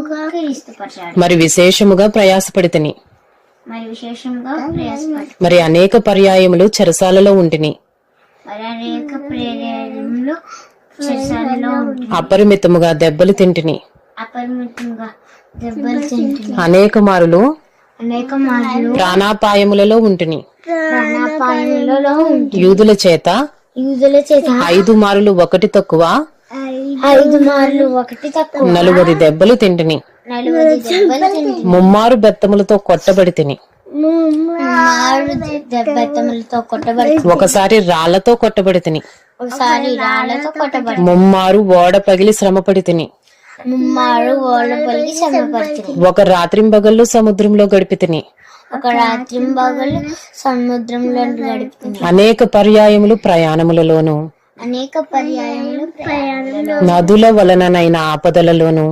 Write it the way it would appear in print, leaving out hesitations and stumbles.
క్రీస్తుపరచాడు. మరి విశేషముగా ప్రయాసపడితిని. మరి విశేషంగా ప్రయాసపడి మరి అనేక పర్యాయములు చెరసాలలో ఉంటిని. మరి అనేక ప్రేరణలు చెరసాలలో ఉంటున్నాయి. అపరిమితముగా దెబ్బలు తింటిని. అపరిమితంగా దెబ్బలు తింటున్నాయి. అనేక మారులు అనేక మార్లు ప్రాణాపాయములలో ఉంటిని. ప్రాణాపాయంలో ఉంటుంది. యూదుల చేత యూదుల చేత 5 మారులు ఒకటి తక్కువ 5 మార్లు ఒకటి తక్కువ 40 దెబ్బలు తింటిని. 40 దెబ్బలు తింటుంది. ముమ్మారు బెత్తములతో కొట్టబడి తిని. 3 దెబ్బతములతో కొట్టబడి, ఒకసారి రాళ్లతో కొట్టబడి తిని. ఒకసారి రాళ్లతో కొట్టబడి, ముమ్మారు ఓడ పగిలి శ్రమపడి తిని. 3 ఓళ్ళ పలికి శ్రమపడుతుంది. ఒక రాత్రింబగళ్ళు సముద్రంలో గడిపి తిని. ఒక రాత్రింబగళ్ళు సముద్రంలో గడుపుతుంది. అనేక పర్యాయములు ప్రయాణములలోను అనేక పర్యాయములు ప్రయాణంలో నదుల వలననైన ఆపదలలోను